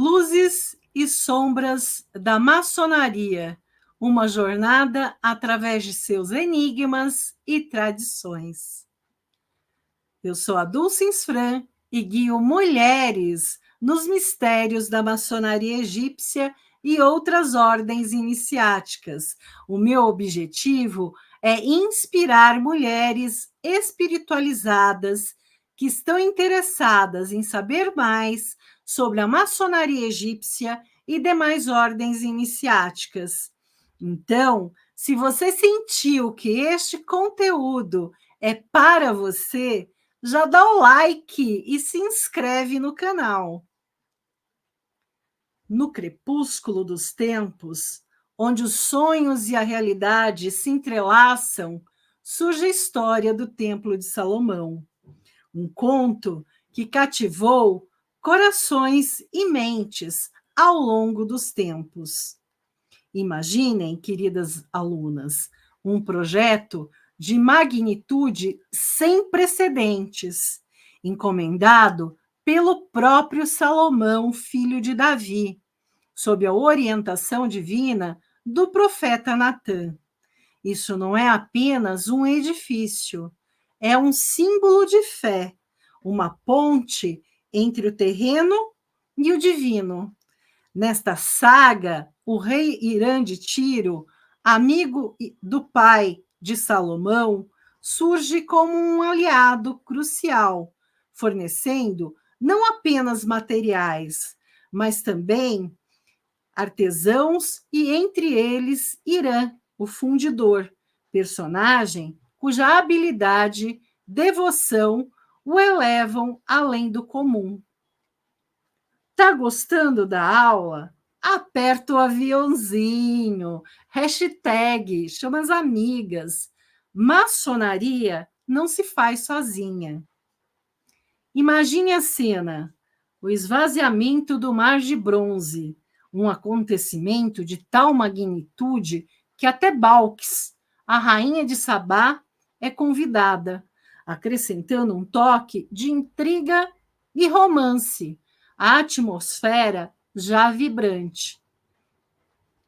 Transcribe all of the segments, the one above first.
Luzes e sombras da maçonaria, uma jornada através de seus enigmas e tradições. Eu sou a Dulce Insfran e guio mulheres nos mistérios da maçonaria egípcia e outras ordens iniciáticas. O meu objetivo é inspirar mulheres espiritualizadas que estão interessadas em saber mais sobre a maçonaria egípcia e demais ordens iniciáticas. Então, se você sentiu que este conteúdo é para você, já dá o like e se inscreve no canal. No crepúsculo dos tempos, onde os sonhos e a realidade se entrelaçam, surge a história do Templo de Salomão. Um conto que cativou corações e mentes ao longo dos tempos. Imaginem, queridas alunas, um projeto de magnitude sem precedentes, encomendado pelo próprio Salomão, filho de Davi, sob a orientação divina do profeta Natã. Isso não é apenas um edifício, é um símbolo de fé, uma ponte entre o terreno e o divino. Nesta saga, o rei Irã de Tiro, amigo do pai de Salomão, surge como um aliado crucial, fornecendo não apenas materiais, mas também artesãos e, entre eles, Irã, o fundidor, personagem cuja habilidade, devoção o elevam além do comum. Tá gostando da aula? Aperta o aviãozinho, hashtag, chama as amigas. Maçonaria não se faz sozinha. Imagine a cena, o esvaziamento do Mar de Bronze, um acontecimento de tal magnitude que até Balques, a rainha de Sabá, é convidada, acrescentando um toque de intriga e romance, a atmosfera já vibrante.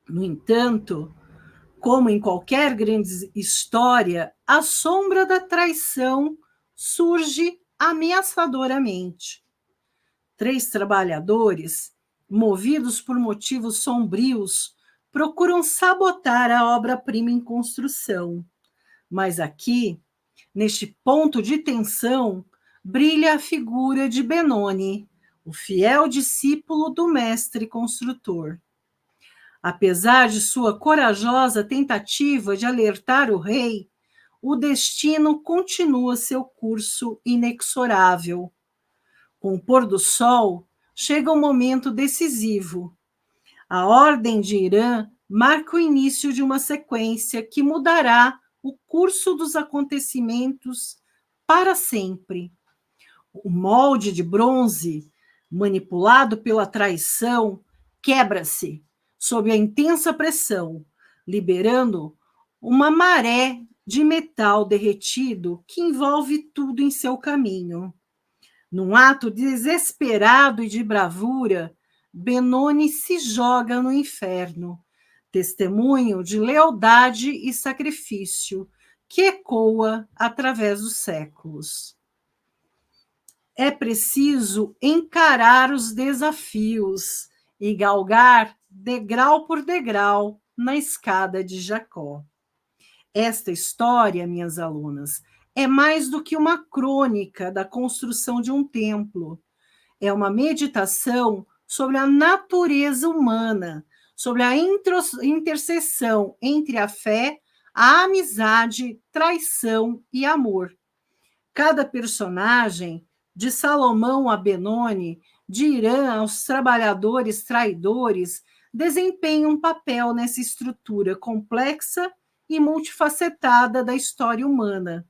No entanto, como em qualquer grande história, a sombra da traição surge ameaçadoramente. 3 trabalhadores, movidos por motivos sombrios, procuram sabotar a obra-prima em construção. Mas aqui, neste ponto de tensão, brilha a figura de Benoni, o fiel discípulo do mestre construtor. Apesar de sua corajosa tentativa de alertar o rei, o destino continua seu curso inexorável. Com o pôr do sol, chega um momento decisivo. A Ordem de Irã marca o início de uma sequência que mudará o curso dos acontecimentos para sempre. O molde de bronze, manipulado pela traição, quebra-se sob a intensa pressão, liberando uma maré de metal derretido que envolve tudo em seu caminho. Num ato desesperado e de bravura, Benoni se joga no inferno, testemunho de lealdade e sacrifício que ecoa através dos séculos. É preciso encarar os desafios e galgar degrau por degrau na escada de Jacó. Esta história, minhas alunas, é mais do que uma crônica da construção de um templo. É uma meditação sobre a natureza humana, sobre a interseção entre a fé, a amizade, traição e amor. Cada personagem, de Salomão a Benoni, de Irã aos trabalhadores traidores, desempenha um papel nessa estrutura complexa e multifacetada da história humana.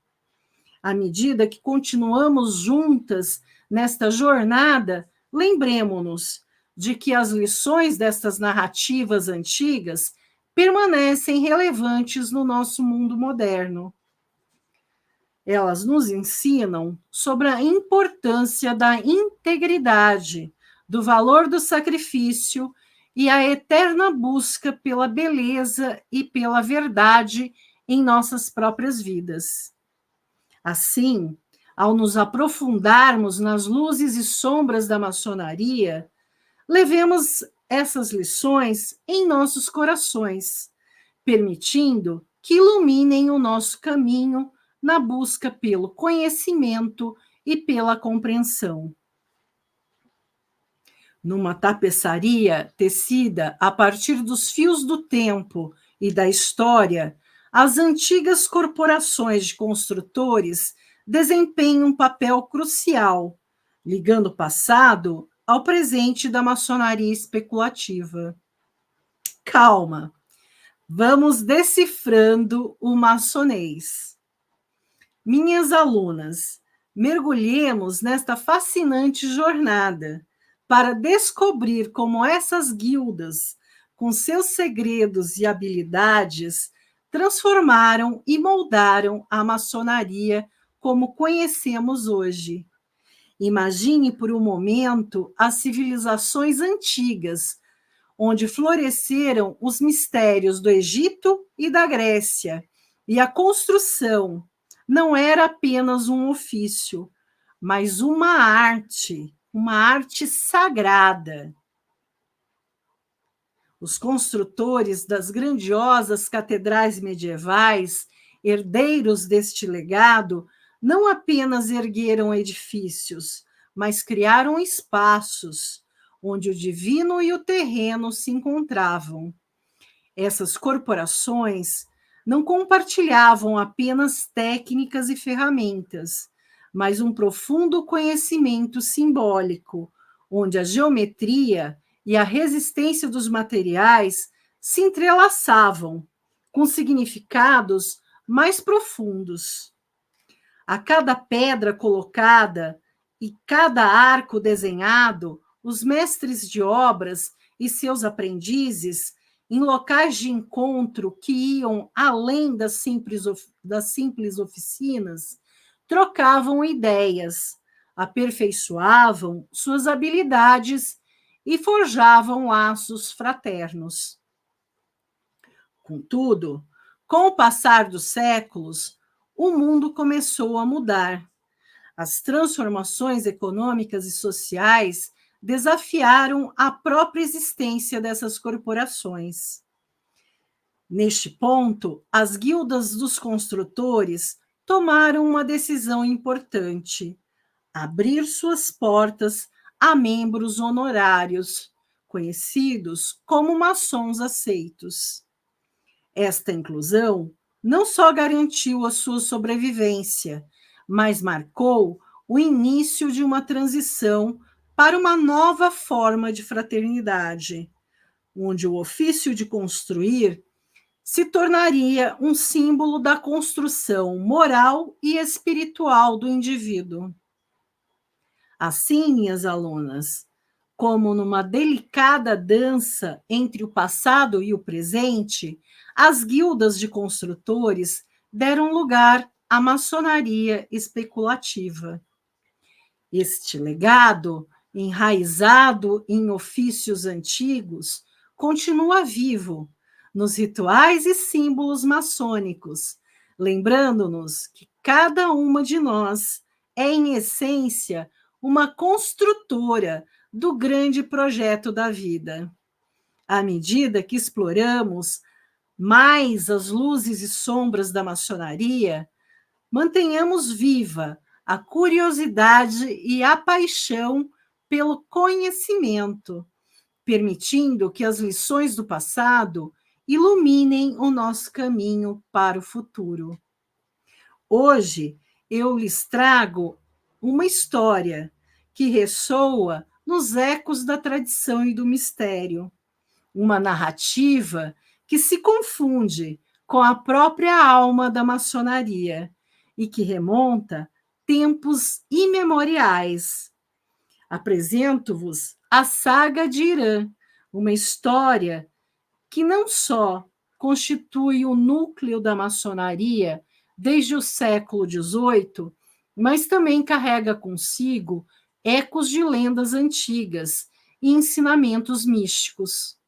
À medida que continuamos juntas nesta jornada, lembremos-nos de que as lições destas narrativas antigas permanecem relevantes no nosso mundo moderno. Elas nos ensinam sobre a importância da integridade, do valor do sacrifício e a eterna busca pela beleza e pela verdade em nossas próprias vidas. Assim, ao nos aprofundarmos nas luzes e sombras da maçonaria, levemos essas lições em nossos corações, permitindo que iluminem o nosso caminho na busca pelo conhecimento e pela compreensão. Numa tapeçaria tecida a partir dos fios do tempo e da história, as antigas corporações de construtores desempenham um papel crucial, ligando o passado ao presente da maçonaria especulativa. Calma, vamos decifrando o maçonês. Minhas alunas, mergulhemos nesta fascinante jornada para descobrir como essas guildas, com seus segredos e habilidades, transformaram e moldaram a maçonaria como conhecemos hoje. Imagine por um momento as civilizações antigas, onde floresceram os mistérios do Egito e da Grécia, e a construção não era apenas um ofício, mas uma arte sagrada. Os construtores das grandiosas catedrais medievais, herdeiros deste legado, não apenas ergueram edifícios, mas criaram espaços onde o divino e o terreno se encontravam. Essas corporações não compartilhavam apenas técnicas e ferramentas, mas um profundo conhecimento simbólico, onde a geometria e a resistência dos materiais se entrelaçavam, com significados mais profundos. A cada pedra colocada e cada arco desenhado, os mestres de obras e seus aprendizes, em locais de encontro que iam além das simples oficinas, trocavam ideias, aperfeiçoavam suas habilidades e forjavam laços fraternos. Contudo, com o passar dos séculos, o mundo começou a mudar. As transformações econômicas e sociais desafiaram a própria existência dessas corporações. Neste ponto, as guildas dos construtores tomaram uma decisão importante: abrir suas portas a membros honorários, conhecidos como maçons aceitos. Esta inclusão não só garantiu a sua sobrevivência, mas marcou o início de uma transição para uma nova forma de fraternidade, onde o ofício de construir se tornaria um símbolo da construção moral e espiritual do indivíduo. Assim, minhas alunas, como numa delicada dança entre o passado e o presente, as guildas de construtores deram lugar à maçonaria especulativa. Este legado, enraizado em ofícios antigos, continua vivo nos rituais e símbolos maçônicos, lembrando-nos que cada uma de nós é, em essência, uma construtora do grande projeto da vida. À medida que exploramos mais as luzes e sombras da maçonaria, mantenhamos viva a curiosidade e a paixão pelo conhecimento, permitindo que as lições do passado iluminem o nosso caminho para o futuro. Hoje, eu lhes trago uma história que ressoa nos ecos da tradição e do mistério, uma narrativa que se confunde com a própria alma da maçonaria e que remonta tempos imemoriais. Apresento-vos a Saga de Irã, uma história que não só constitui o núcleo da maçonaria desde o século XVIII, mas também carrega consigo ecos de lendas antigas e ensinamentos místicos.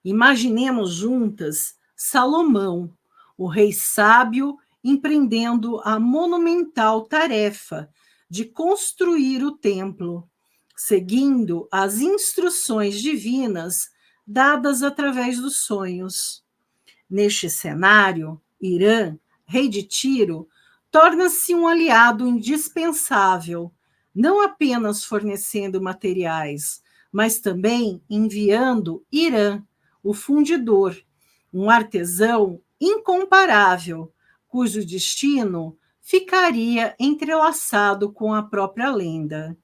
Imaginemos juntas Salomão, o rei sábio, empreendendo a monumental tarefa de construir o templo, seguindo as instruções divinas dadas através dos sonhos. Neste cenário, Irã, rei de Tiro, torna-se um aliado indispensável, não apenas fornecendo materiais, mas também enviando Irã, o fundidor, um artesão incomparável, cujo destino ficaria entrelaçado com a própria lenda.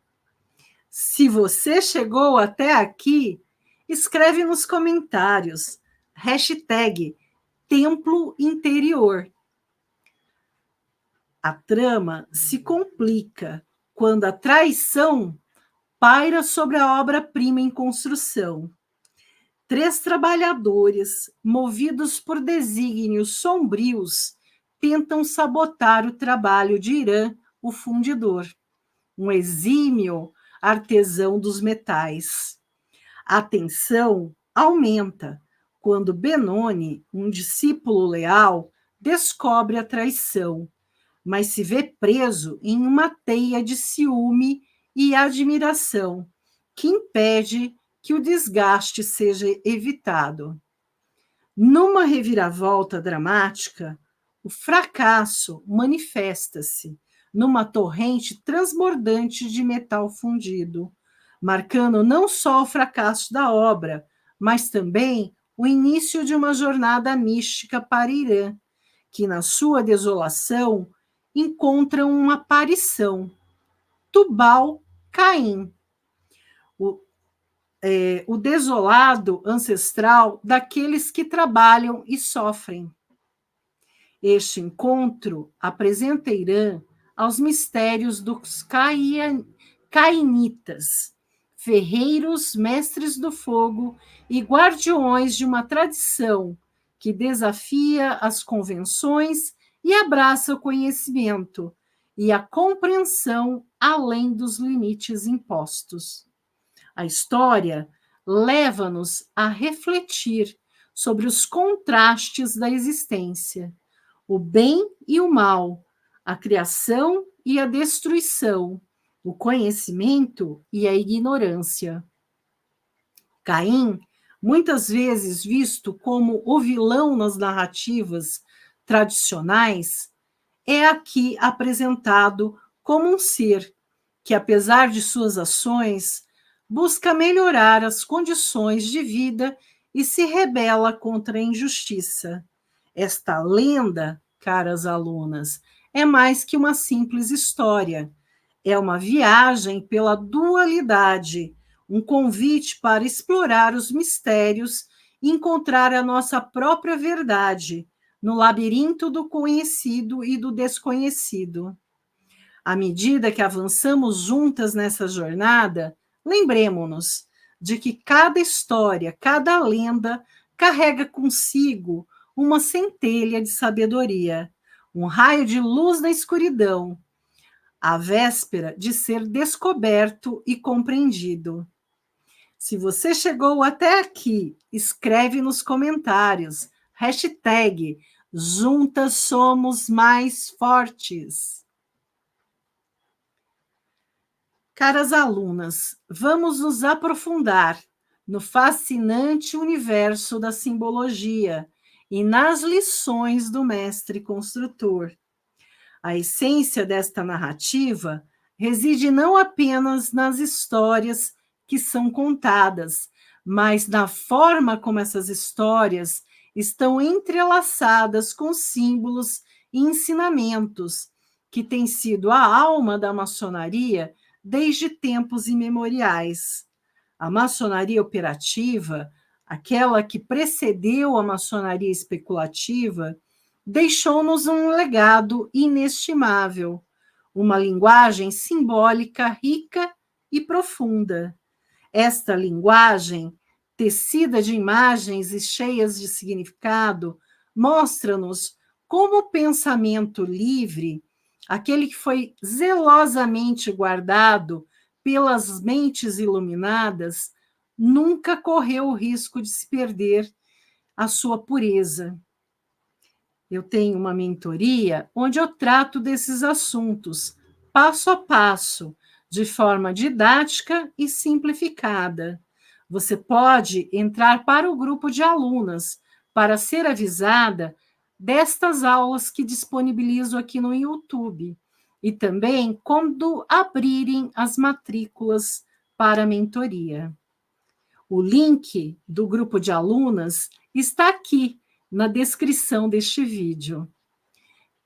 Se você chegou até aqui, escreve nos comentários, hashtag Templo Interior. A trama se complica quando a traição paira sobre a obra-prima em construção. 3 trabalhadores, movidos por desígnios sombrios, tentam sabotar o trabalho de Irã, o fundidor, um exímio artesão dos metais. A tensão aumenta quando Benoni, um discípulo leal, descobre a traição, mas se vê preso em uma teia de ciúme e admiração que impede que o desgaste seja evitado. Numa reviravolta dramática, o fracasso manifesta-se numa torrente transbordante de metal fundido, marcando não só o fracasso da obra, mas também o início de uma jornada mística para Irã, que na sua desolação encontra uma aparição, Tubal-Caim, o desolado ancestral daqueles que trabalham e sofrem. Este encontro apresenta Irã aos mistérios dos cainitas, ferreiros, mestres do fogo e guardiões de uma tradição que desafia as convenções e abraça o conhecimento e a compreensão além dos limites impostos. A história leva-nos a refletir sobre os contrastes da existência, o bem e o mal, a criação e a destruição, o conhecimento e a ignorância. Caim, muitas vezes visto como o vilão nas narrativas tradicionais, é aqui apresentado como um ser que, apesar de suas ações, busca melhorar as condições de vida e se rebela contra a injustiça. Esta lenda, caras alunas, é mais que uma simples história. É uma viagem pela dualidade, um convite para explorar os mistérios e encontrar a nossa própria verdade no labirinto do conhecido e do desconhecido. À medida que avançamos juntas nessa jornada, lembremos-nos de que cada história, cada lenda carrega consigo uma centelha de sabedoria, um raio de luz na escuridão, à véspera de ser descoberto e compreendido. Se você chegou até aqui, escreve nos comentários, hashtag Juntas Somos Mais Fortes. Caras alunas, vamos nos aprofundar no fascinante universo da simbologia e nas lições do mestre construtor. A essência desta narrativa reside não apenas nas histórias que são contadas, mas na forma como essas histórias estão entrelaçadas com símbolos e ensinamentos, que têm sido a alma da maçonaria desde tempos imemoriais. A maçonaria operativa, aquela que precedeu a maçonaria especulativa, deixou-nos um legado inestimável, uma linguagem simbólica rica e profunda. Esta linguagem, tecida de imagens e cheias de significado, mostra-nos como o pensamento livre, aquele que foi zelosamente guardado pelas mentes iluminadas nunca correu o risco de se perder a sua pureza. Eu tenho uma mentoria onde eu trato desses assuntos, passo a passo, de forma didática e simplificada. Você pode entrar para o grupo de alunas para ser avisada destas aulas que disponibilizo aqui no YouTube e também quando abrirem as matrículas para a mentoria. O link do grupo de alunas está aqui na descrição deste vídeo.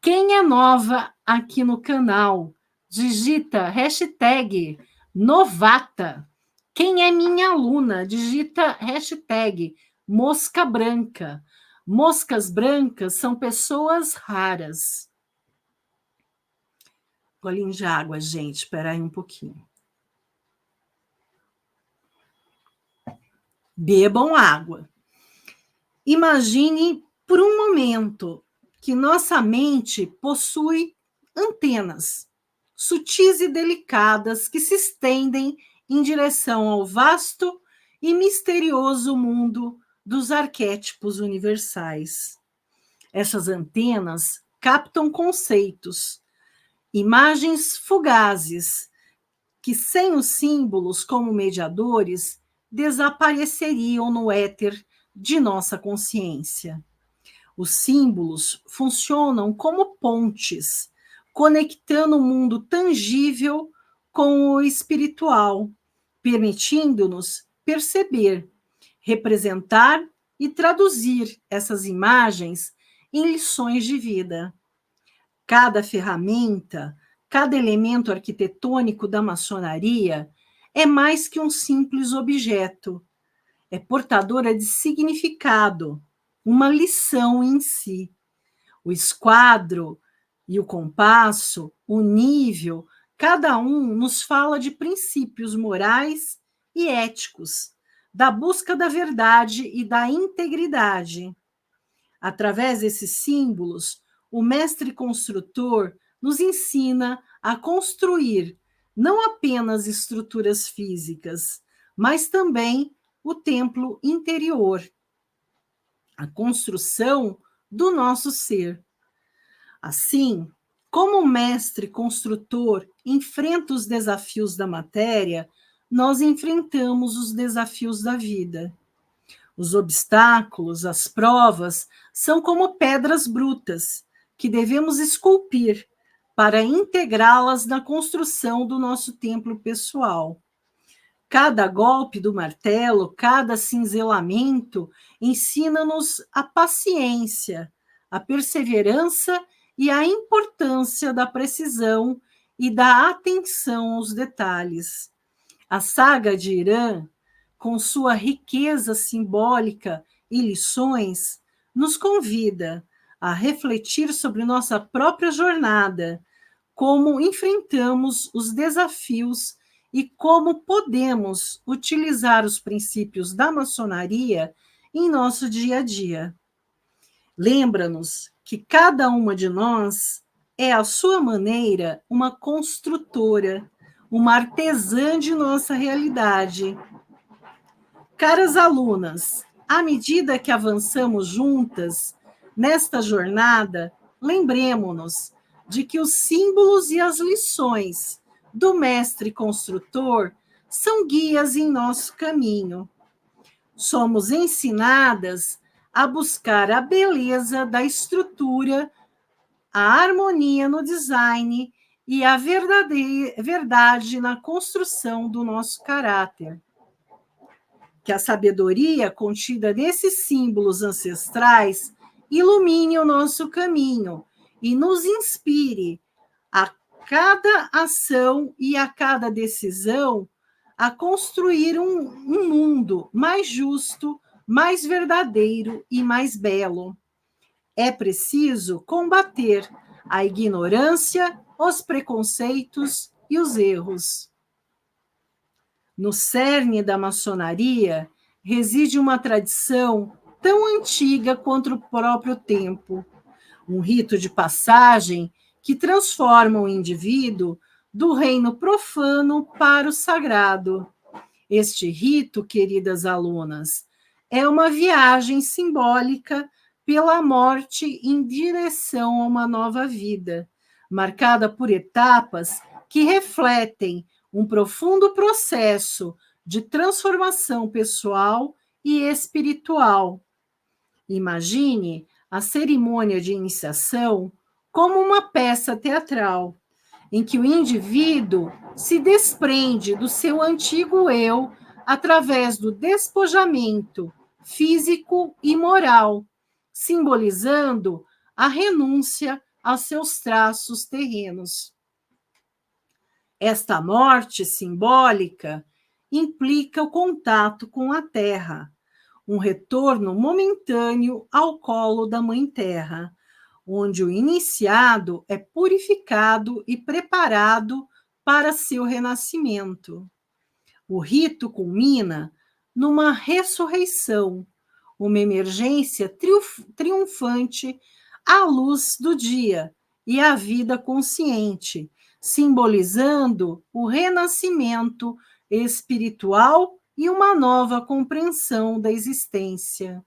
Quem é nova aqui no canal, digita hashtag novata. Quem é minha aluna, digita hashtag mosca branca. Moscas brancas são pessoas raras. Golinho de água, gente, espera aí um pouquinho. Bebam água. Imagine por um momento que nossa mente possui antenas sutis e delicadas que se estendem em direção ao vasto e misterioso mundo dos arquétipos universais. Essas antenas captam conceitos, imagens fugazes, que sem os símbolos como mediadores desapareceriam no éter de nossa consciência. Os símbolos funcionam como pontes, conectando o mundo tangível com o espiritual, permitindo-nos perceber, representar e traduzir essas imagens em lições de vida. Cada ferramenta, cada elemento arquitetônico da maçonaria é mais que um simples objeto, é portadora de significado, uma lição em si. O esquadro e o compasso, o nível, cada um nos fala de princípios morais e éticos, da busca da verdade e da integridade. Através desses símbolos, o mestre construtor nos ensina a construir não apenas estruturas físicas, mas também o templo interior, a construção do nosso ser. Assim, como o mestre construtor enfrenta os desafios da matéria, nós enfrentamos os desafios da vida. Os obstáculos, as provas, são como pedras brutas que devemos esculpir para integrá-las na construção do nosso templo pessoal. Cada golpe do martelo, cada cinzelamento, ensina-nos a paciência, a perseverança e a importância da precisão e da atenção aos detalhes. A saga de Irã, com sua riqueza simbólica e lições, nos convida a refletir sobre nossa própria jornada, como enfrentamos os desafios e como podemos utilizar os princípios da maçonaria em nosso dia a dia. Lembra-nos que cada uma de nós é, à sua maneira, uma construtora, uma artesã de nossa realidade. Caras alunas, à medida que avançamos juntas nesta jornada, lembremo-nos de que os símbolos e as lições do mestre construtor são guias em nosso caminho. Somos ensinadas a buscar a beleza da estrutura, a harmonia no design e a verdade na construção do nosso caráter. Que a sabedoria contida nesses símbolos ancestrais ilumine o nosso caminho e nos inspire a cada ação e a cada decisão a construir um mundo mais justo, mais verdadeiro e mais belo. É preciso combater a ignorância, os preconceitos e os erros. No cerne da maçonaria reside uma tradição tão antiga quanto o próprio tempo, um rito de passagem que transforma o indivíduo do reino profano para o sagrado. Este rito, queridas alunas, é uma viagem simbólica pela morte em direção a uma nova vida, marcada por etapas que refletem um profundo processo de transformação pessoal e espiritual. Imagine a cerimônia de iniciação como uma peça teatral, em que o indivíduo se desprende do seu antigo eu através do despojamento físico e moral, simbolizando a renúncia aos seus traços terrenos. Esta morte simbólica implica o contato com a terra, um retorno momentâneo ao colo da Mãe Terra, onde o iniciado é purificado e preparado para seu renascimento. O rito culmina numa ressurreição, uma emergência triunfante à luz do dia e à vida consciente, simbolizando o renascimento espiritual e uma nova compreensão da existência.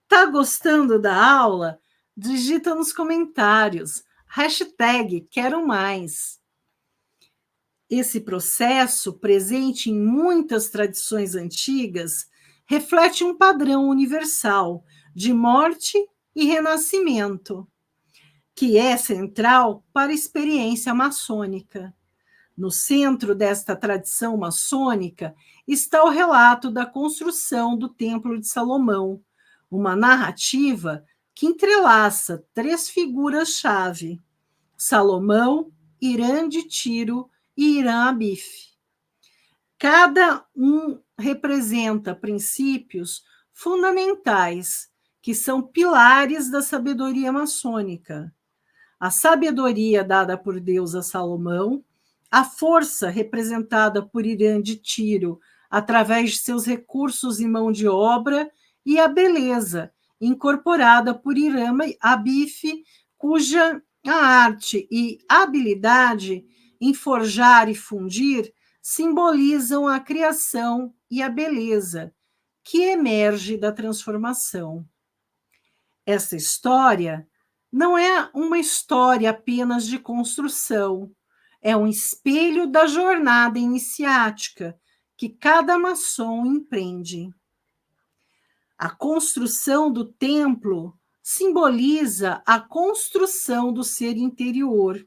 Tá gostando da aula? Digita nos comentários, #quero mais. Esse processo, presente em muitas tradições antigas, reflete um padrão universal de morte e renascimento, que é central para a experiência maçônica. No centro desta tradição maçônica está o relato da construção do Templo de Salomão, uma narrativa que entrelaça 3 figuras-chave: Salomão, Irã de Tiro e Irã Abif. Cada um representa princípios fundamentais que são pilares da sabedoria maçônica. A sabedoria dada por Deus a Salomão, a força representada por Irã de Tiro através de seus recursos e mão de obra, e a beleza incorporada por Irã Abif, cuja a arte e habilidade em forjar e fundir simbolizam a criação e a beleza que emerge da transformação. Essa história não é uma história apenas de construção, é um espelho da jornada iniciática que cada maçom empreende. A construção do templo simboliza a construção do ser interior,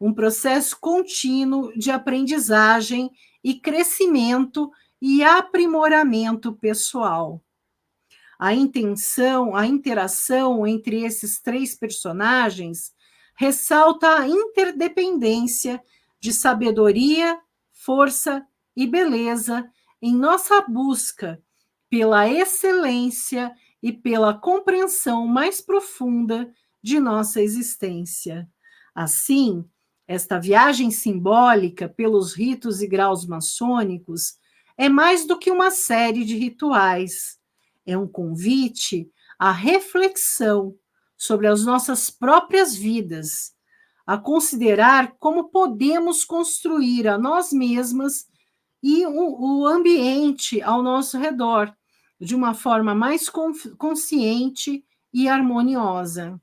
um processo contínuo de aprendizagem e crescimento e aprimoramento pessoal. A interação entre esses 3 personagens ressalta a interdependência de sabedoria, força e beleza em nossa busca pela excelência e pela compreensão mais profunda de nossa existência. Assim, esta viagem simbólica pelos ritos e graus maçônicos é mais do que uma série de rituais. É um convite à reflexão sobre as nossas próprias vidas, a considerar como podemos construir a nós mesmas e o ambiente ao nosso redor de uma forma mais consciente e harmoniosa.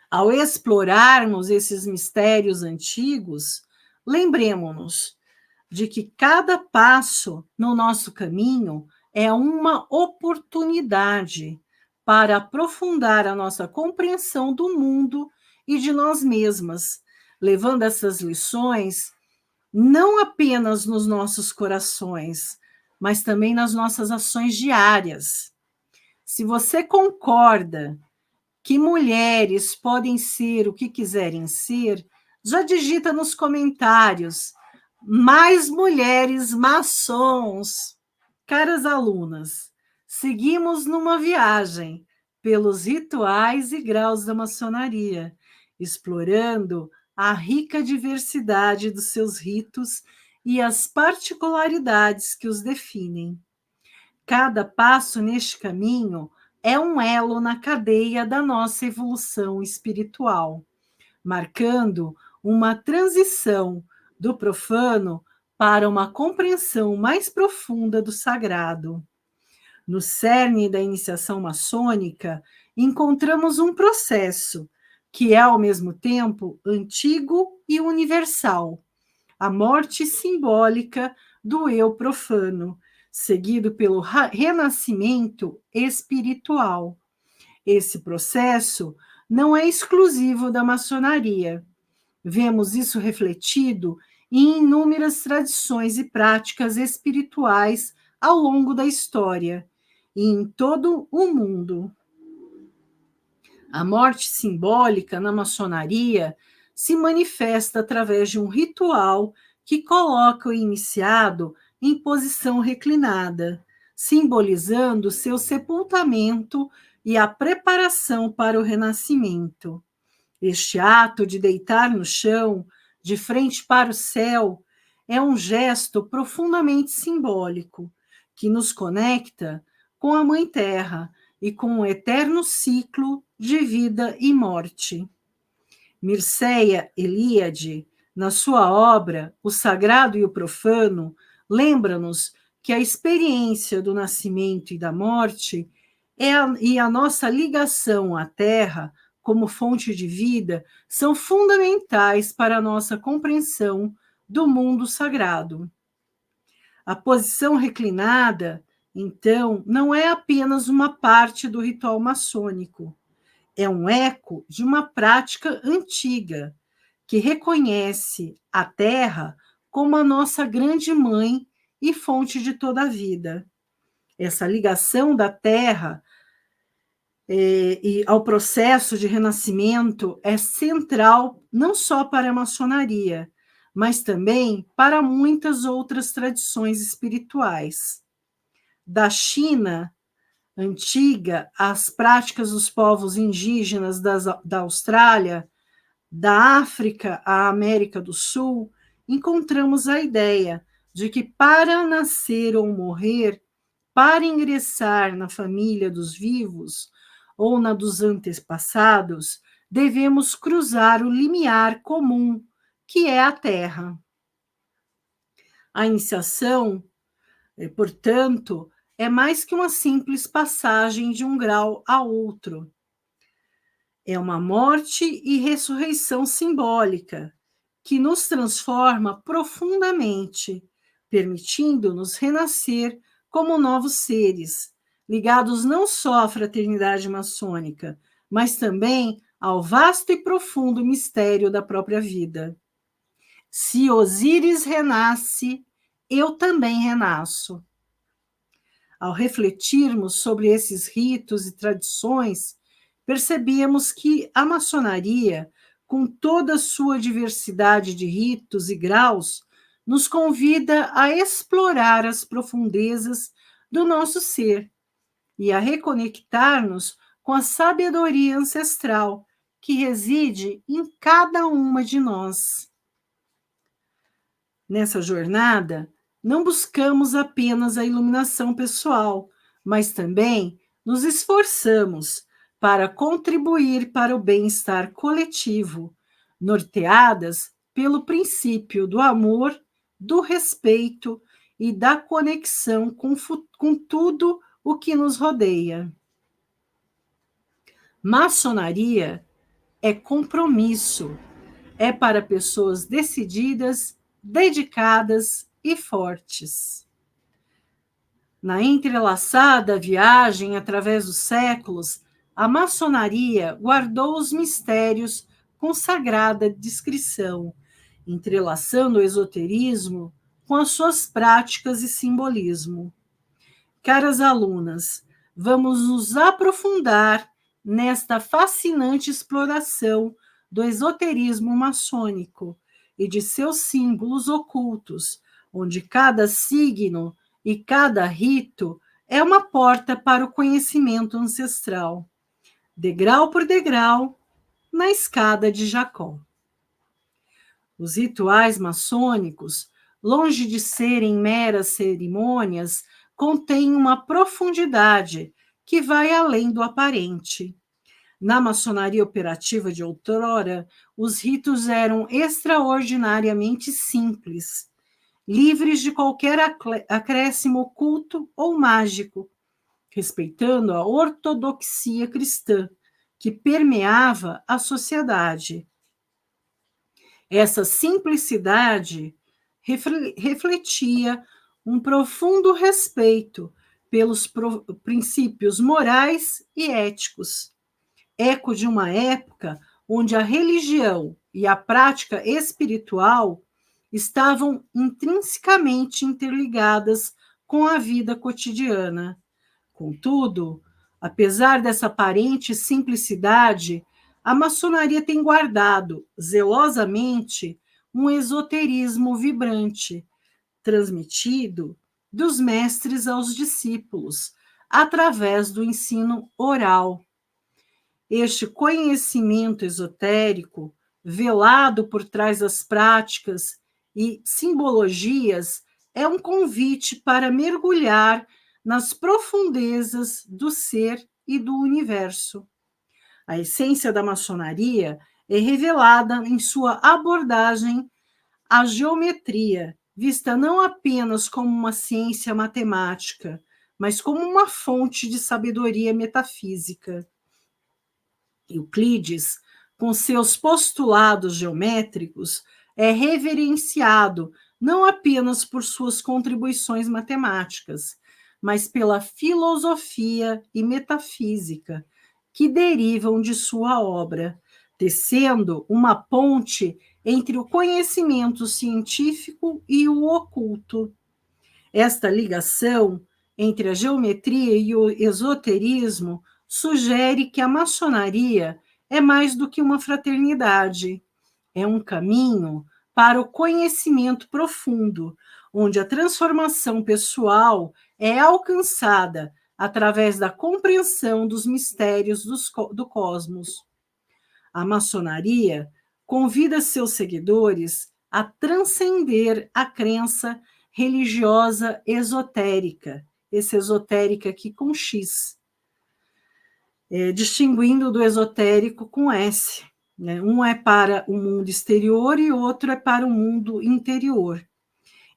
Ao explorarmos esses mistérios antigos, lembremos-nos de que cada passo no nosso caminho é uma oportunidade para aprofundar a nossa compreensão do mundo e de nós mesmas, levando essas lições não apenas nos nossos corações, mas também nas nossas ações diárias. Se você concorda que mulheres podem ser o que quiserem ser, já digita nos comentários: mais mulheres maçons. Caras alunas, seguimos numa viagem pelos rituais e graus da maçonaria, explorando a rica diversidade dos seus ritos e as particularidades que os definem. Cada passo neste caminho é um elo na cadeia da nossa evolução espiritual, marcando uma transição do profano para uma compreensão mais profunda do sagrado. No cerne da iniciação maçônica, encontramos um processo que é, ao mesmo tempo, antigo e universal, a morte simbólica do eu profano, seguido pelo renascimento espiritual. Esse processo não é exclusivo da maçonaria. Vemos isso refletido em inúmeras tradições e práticas espirituais ao longo da história e em todo o mundo. A morte simbólica na maçonaria se manifesta através de um ritual que coloca o iniciado em posição reclinada, simbolizando seu sepultamento e a preparação para o renascimento. Este ato de deitar no chão, de frente para o céu, é um gesto profundamente simbólico que nos conecta com a Mãe Terra e com o eterno ciclo de vida e morte. Mircea Eliade, na sua obra O Sagrado e o Profano, lembra-nos que a experiência do nascimento e da morte e a nossa ligação à Terra como fonte de vida são fundamentais para a nossa compreensão do mundo sagrado. A posição reclinada, então, não é apenas uma parte do ritual maçônico, é um eco de uma prática antiga que reconhece a Terra como a nossa grande mãe e fonte de toda a vida. Essa ligação da Terra e ao processo de renascimento é central não só para a maçonaria, mas também para muitas outras tradições espirituais. Da China antiga às práticas dos povos indígenas da Austrália, da África à América do Sul, encontramos a ideia de que para nascer ou morrer, para ingressar na família dos vivos ou na dos antepassados, devemos cruzar o limiar comum, que é a Terra. A iniciação, portanto, é mais que uma simples passagem de um grau a outro. É uma morte e ressurreição simbólica que nos transforma profundamente, permitindo-nos renascer como novos seres, ligados não só à fraternidade maçônica, mas também ao vasto e profundo mistério da própria vida. Se Osíris renasce, eu também renasço. Ao refletirmos sobre esses ritos e tradições, percebíamos que a maçonaria, com toda a sua diversidade de ritos e graus, nos convida a explorar as profundezas do nosso ser e a reconectar-nos com a sabedoria ancestral que reside em cada uma de nós. Nessa jornada, não buscamos apenas a iluminação pessoal, mas também nos esforçamos para contribuir para o bem-estar coletivo, norteadas pelo princípio do amor, do respeito e da conexão com tudo o que nos rodeia. Maçonaria é compromisso, é para pessoas decididas, dedicadas e fortes. Na entrelaçada viagem através dos séculos, a maçonaria guardou os mistérios com sagrada discrição, entrelaçando o esoterismo com as suas práticas e simbolismo. Caras alunas, vamos nos aprofundar nesta fascinante exploração do esoterismo maçônico e de seus símbolos ocultos, onde cada signo e cada rito é uma porta para o conhecimento ancestral, degrau por degrau, na escada de Jacó. Os rituais maçônicos, longe de serem meras cerimônias, contêm uma profundidade que vai além do aparente. Na maçonaria operativa de outrora, os ritos eram extraordinariamente simples, livres de qualquer acréscimo oculto ou mágico, respeitando a ortodoxia cristã que permeava a sociedade. Essa simplicidade refletia um profundo respeito pelos princípios morais e éticos, eco de uma época onde a religião e a prática espiritual estavam intrinsecamente interligadas com a vida cotidiana. Contudo, apesar dessa aparente simplicidade, a maçonaria tem guardado zelosamente um esoterismo vibrante, transmitido dos mestres aos discípulos, através do ensino oral. Este conhecimento esotérico, velado por trás das práticas e simbologias, é um convite para mergulhar nas profundezas do ser e do universo. A essência da maçonaria é revelada em sua abordagem à geometria, vista não apenas como uma ciência matemática, mas como uma fonte de sabedoria metafísica. Euclides, com seus postulados geométricos, é reverenciado não apenas por suas contribuições matemáticas, mas pela filosofia e metafísica que derivam de sua obra, tecendo uma ponte entre o conhecimento científico e o oculto. Esta ligação entre a geometria e o esoterismo sugere que a maçonaria é mais do que uma fraternidade, é um caminho para o conhecimento profundo, onde a transformação pessoal é alcançada através da compreensão dos mistérios do cosmos. A maçonaria convida seus seguidores a transcender a crença religiosa esotérica, esse esotérica aqui com X, distinguindo do esotérico com S. Né? Um é para o mundo exterior e outro é para o mundo interior,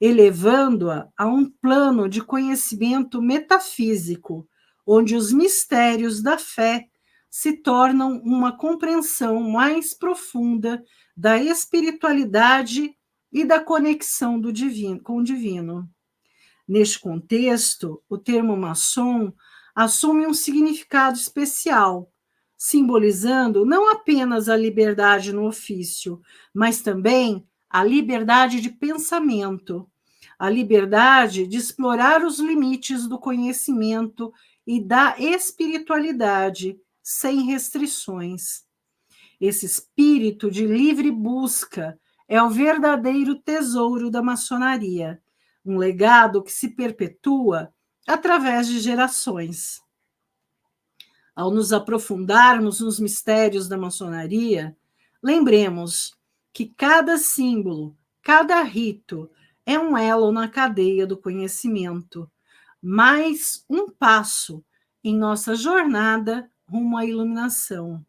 elevando-a a um plano de conhecimento metafísico, onde os mistérios da fé se tornam uma compreensão mais profunda da espiritualidade e da conexão do divino, com o divino. Neste contexto, o termo maçom assume um significado especial, simbolizando não apenas a liberdade no ofício, mas também a liberdade de pensamento, a liberdade de explorar os limites do conhecimento e da espiritualidade, sem restrições. Esse espírito de livre busca é o verdadeiro tesouro da maçonaria, um legado que se perpetua através de gerações. Ao nos aprofundarmos nos mistérios da maçonaria, lembremos que cada símbolo, cada rito é um elo na cadeia do conhecimento, mais um passo em nossa jornada rumo à iluminação.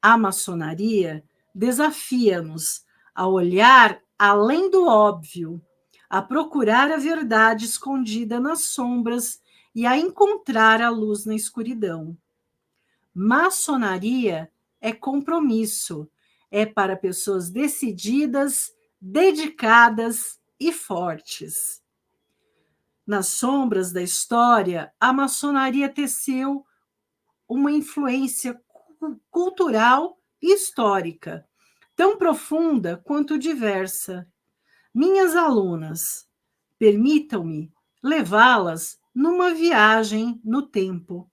A maçonaria desafia-nos a olhar além do óbvio, a procurar a verdade escondida nas sombras e a encontrar a luz na escuridão. Maçonaria é compromisso, é para pessoas decididas, dedicadas e fortes. Nas sombras da história, a maçonaria teceu uma influência cultural e histórica, tão profunda quanto diversa. Minhas alunas, permitam-me levá-las numa viagem no tempo,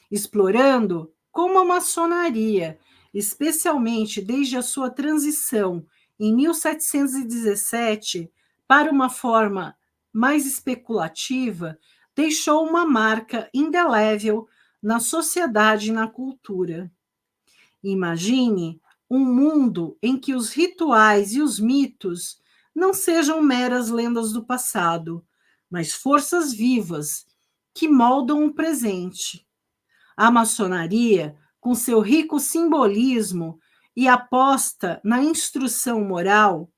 explorando como a maçonaria, especialmente desde a sua transição em 1717 para uma forma mais especulativa, deixou uma marca indelével na sociedade e na cultura. Imagine um mundo em que os rituais e os mitos não sejam meras lendas do passado, mas forças vivas que moldam o presente. A maçonaria com seu rico simbolismo e aposta na instrução moral,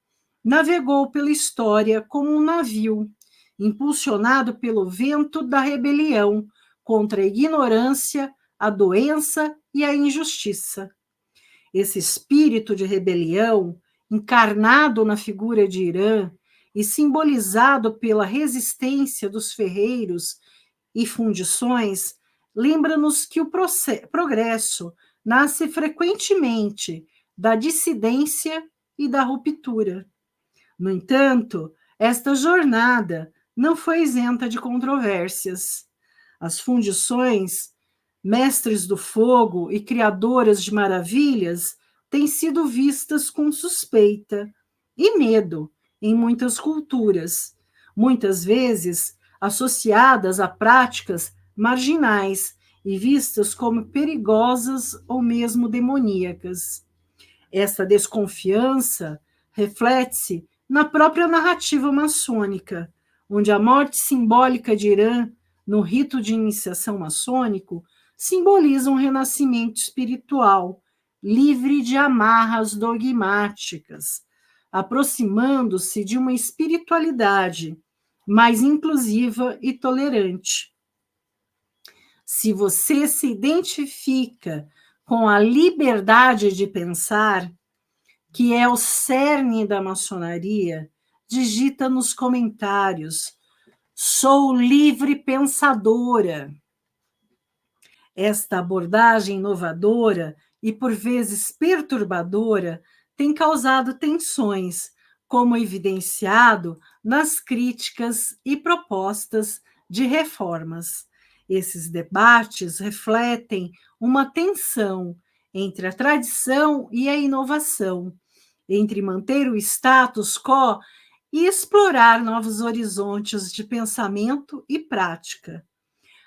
navegou pela história como um navio, impulsionado pelo vento da rebelião contra a ignorância, a doença e a injustiça. Esse espírito de rebelião, encarnado na figura de Irã e simbolizado pela resistência dos ferreiros e fundições, lembra-nos que o progresso nasce frequentemente da dissidência e da ruptura. No entanto, esta jornada não foi isenta de controvérsias. As fundições, mestres do fogo e criadoras de maravilhas, têm sido vistas com suspeita e medo em muitas culturas, muitas vezes associadas a práticas marginais e vistas como perigosas ou mesmo demoníacas. Esta desconfiança reflete-se na própria narrativa maçônica, onde a morte simbólica de Irã, no rito de iniciação maçônico, simboliza um renascimento espiritual, livre de amarras dogmáticas, aproximando-se de uma espiritualidade mais inclusiva e tolerante. Se você se identifica com a liberdade de pensar, que é o cerne da maçonaria, digita nos comentários: sou livre pensadora. Esta abordagem inovadora e, por vezes, perturbadora tem causado tensões, como evidenciado nas críticas e propostas de reformas. Esses debates refletem uma tensão entre a tradição e a inovação, entre manter o status quo e explorar novos horizontes de pensamento e prática.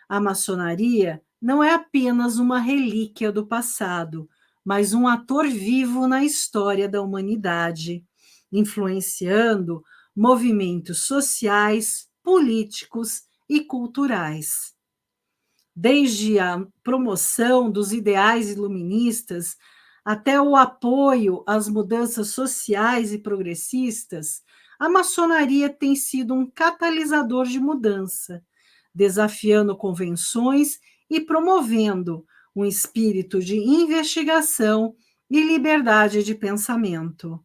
A maçonaria não é apenas uma relíquia do passado, mas um ator vivo na história da humanidade, influenciando movimentos sociais, políticos e culturais. Desde a promoção dos ideais iluministas até o apoio às mudanças sociais e progressistas, a maçonaria tem sido um catalisador de mudança, desafiando convenções e promovendo um espírito de investigação e liberdade de pensamento.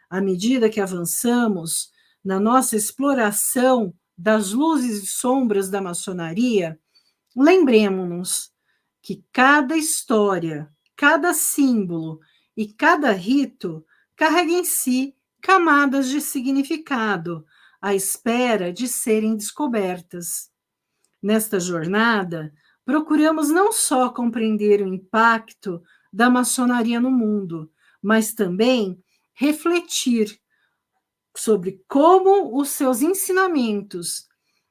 À medida que avançamos na nossa exploração das luzes e sombras da maçonaria, lembremos-nos que cada história, cada símbolo e cada rito carrega em si camadas de significado à espera de serem descobertas. Nesta jornada, procuramos não só compreender o impacto da maçonaria no mundo, mas também refletir sobre como os seus ensinamentos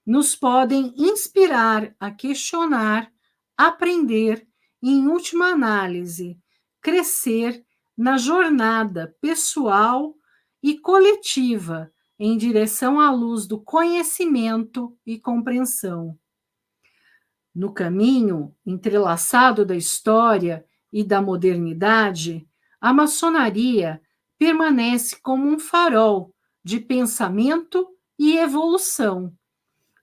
nos podem inspirar a questionar, aprender e, em última análise, crescer na jornada pessoal e coletiva em direção à luz do conhecimento e compreensão. No caminho entrelaçado da história e da modernidade, a maçonaria permanece como um farol de pensamento e evolução.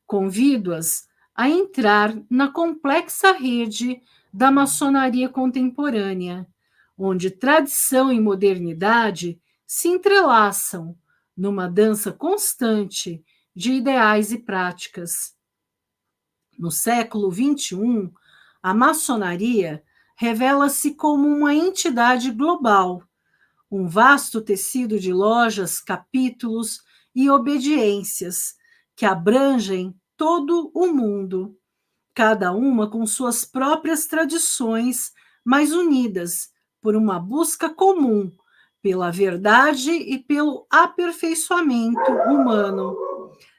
Convido-as a entrar na complexa rede da maçonaria contemporânea, onde tradição e modernidade se entrelaçam numa dança constante de ideais e práticas. No século XXI, a maçonaria revela-se como uma entidade global, um vasto tecido de lojas, capítulos e obediências que abrangem todo o mundo, cada uma com suas próprias tradições, mas unidas por uma busca comum pela verdade e pelo aperfeiçoamento humano.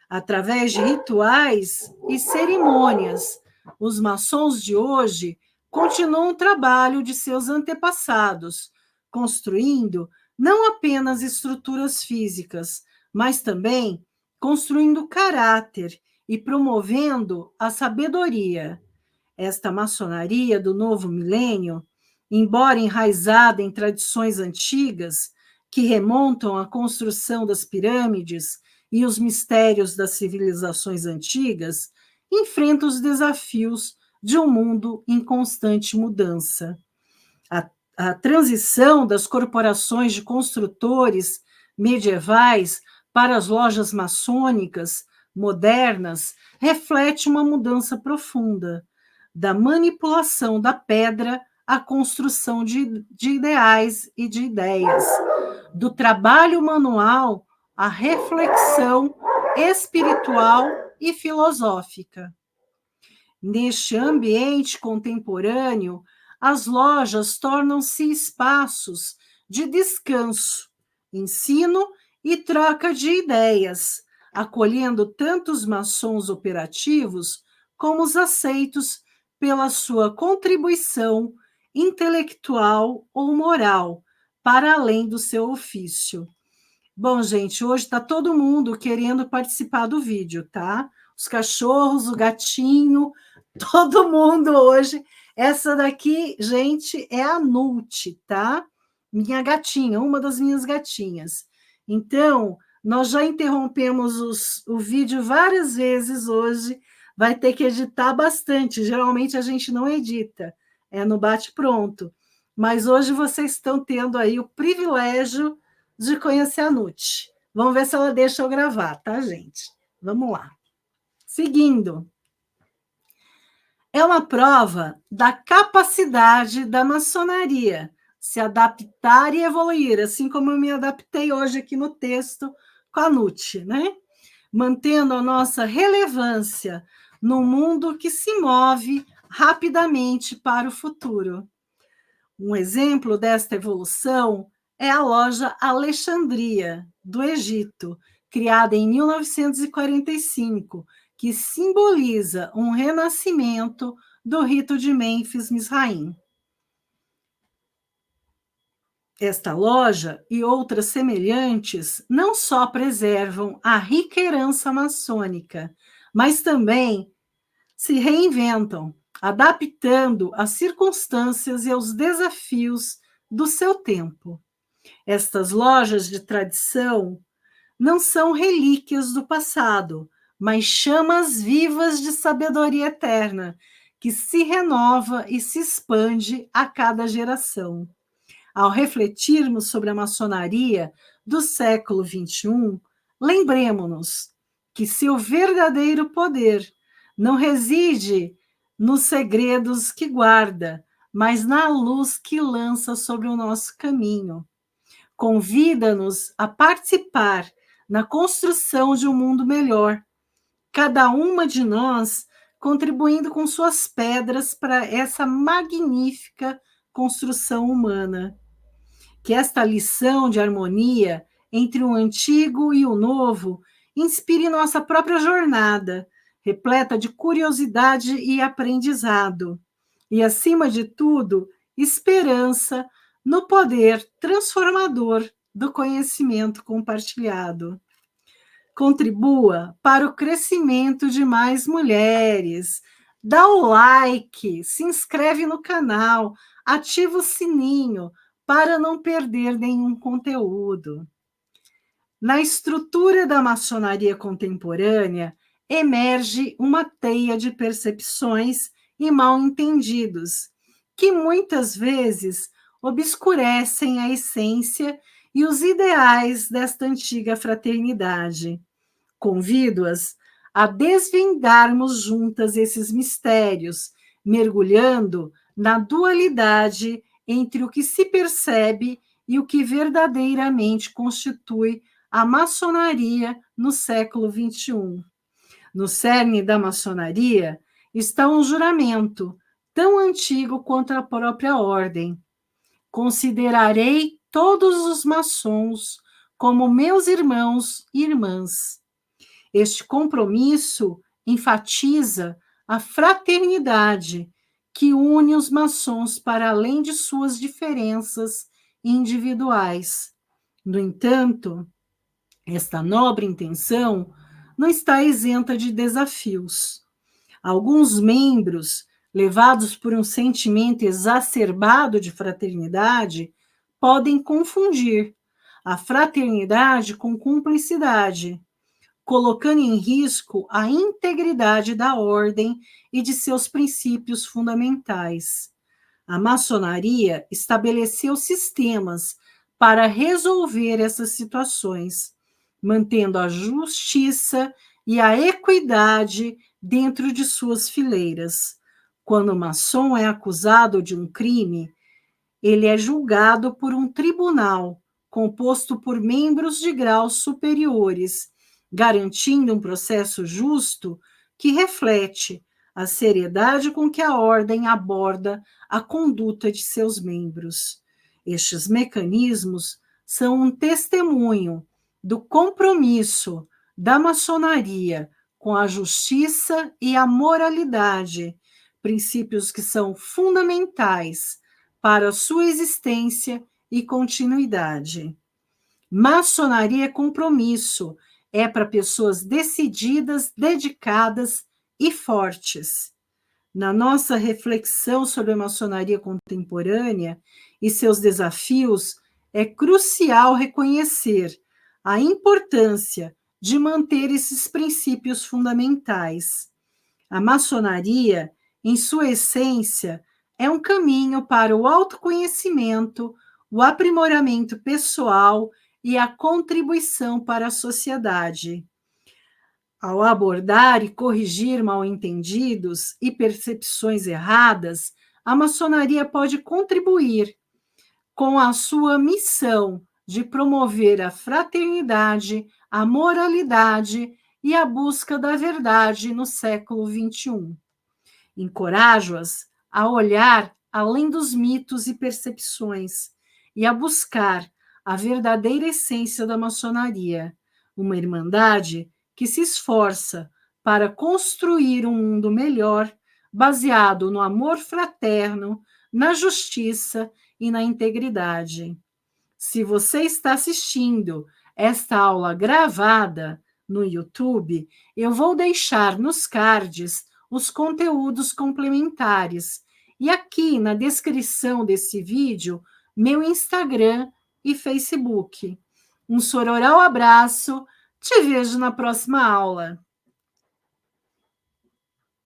Através de rituais e cerimônias, os maçons de hoje continuam o trabalho de seus antepassados, construindo não apenas estruturas físicas, mas também construindo caráter e promovendo a sabedoria. Esta maçonaria do novo milênio embora enraizada em tradições antigas que remontam à construção das pirâmides e os mistérios das civilizações antigas, enfrenta os desafios de um mundo em constante mudança. A transição das corporações de construtores medievais para as lojas maçônicas modernas reflete uma mudança profunda da manipulação da pedra à construção de ideais e de ideias, do trabalho manual à reflexão espiritual e filosófica. Neste ambiente contemporâneo, as lojas tornam-se espaços de descanso, ensino e troca de ideias, acolhendo tanto os maçons operativos como os aceitos pela sua contribuição intelectual ou moral para além do seu ofício. Bom, gente, hoje está todo mundo querendo participar do vídeo, tá? Os cachorros, o gatinho, todo mundo hoje. Essa daqui, gente, é a Nute, tá? Minha gatinha, uma das minhas gatinhas. Então, nós já interrompemos o vídeo várias vezes hoje, vai ter que editar bastante. Geralmente a gente não edita, é no bate-pronto. Mas hoje vocês estão tendo aí o privilégio de conhecer a Nute. Vamos ver se ela deixa eu gravar, tá, gente? Vamos lá. Seguindo. É uma prova da capacidade da maçonaria se adaptar e evoluir, assim como eu me adaptei hoje aqui no texto com a Nute, né? Mantendo a nossa relevância no mundo que se move rapidamente para o futuro. Um exemplo desta evolução é a loja Alexandria, do Egito, criada em 1945, que simboliza um renascimento do rito de Mênfis-Misraim. Esta loja e outras semelhantes não só preservam a rica herança maçônica, mas também se reinventam, adaptando às circunstâncias e aos desafios do seu tempo. Estas lojas de tradição não são relíquias do passado, mas chamas vivas de sabedoria eterna, que se renova e se expande a cada geração. Ao refletirmos sobre a maçonaria do século XXI, lembremos-nos que seu verdadeiro poder não reside nos segredos que guarda, mas na luz que lança sobre o nosso caminho. Convida-nos a participar na construção de um mundo melhor, cada uma de nós contribuindo com suas pedras para essa magnífica construção humana. Que esta lição de harmonia entre o antigo e o novo inspire nossa própria jornada, repleta de curiosidade e aprendizado. E, acima de tudo, esperança no poder transformador do conhecimento compartilhado. Contribua para o crescimento de mais mulheres. Dá o like, se inscreve no canal, ativa o sininho para não perder nenhum conteúdo. Na estrutura da maçonaria contemporânea, emerge uma teia de percepções e mal-entendidos, que muitas vezes obscurecem a essência e os ideais desta antiga fraternidade. Convido-as a desvendarmos juntas esses mistérios, mergulhando na dualidade entre o que se percebe e o que verdadeiramente constitui a maçonaria no século XXI. No cerne da maçonaria está um juramento tão antigo quanto a própria ordem. Considerarei todos os maçons como meus irmãos e irmãs. Este compromisso enfatiza a fraternidade que une os maçons para além de suas diferenças individuais. No entanto, esta nobre intenção não está isenta de desafios. Alguns membros levados por um sentimento exacerbado de fraternidade, podem confundir a fraternidade com cumplicidade, colocando em risco a integridade da ordem e de seus princípios fundamentais. A maçonaria estabeleceu sistemas para resolver essas situações, mantendo a justiça e a equidade dentro de suas fileiras. Quando o maçom é acusado de um crime, ele é julgado por um tribunal composto por membros de graus superiores, garantindo um processo justo que reflete a seriedade com que a ordem aborda a conduta de seus membros. Estes mecanismos são um testemunho do compromisso da maçonaria com a justiça e a moralidade, princípios que são fundamentais para sua existência e continuidade. Maçonaria é compromisso, é para pessoas decididas, dedicadas e fortes. Na nossa reflexão sobre a maçonaria contemporânea e seus desafios, é crucial reconhecer a importância de manter esses princípios fundamentais. A maçonaria, em sua essência, é um caminho para o autoconhecimento, o aprimoramento pessoal e a contribuição para a sociedade. Ao abordar e corrigir mal-entendidos e percepções erradas, a maçonaria pode contribuir com a sua missão de promover a fraternidade, a moralidade e a busca da verdade no século XXI. Encorajo-as a olhar além dos mitos e percepções e a buscar a verdadeira essência da maçonaria, uma irmandade que se esforça para construir um mundo melhor, baseado no amor fraterno, na justiça e na integridade. Se você está assistindo esta aula gravada no YouTube, eu vou deixar nos cards os conteúdos complementares e aqui na descrição desse vídeo, meu Instagram e Facebook. Um sororal abraço, te vejo na próxima aula.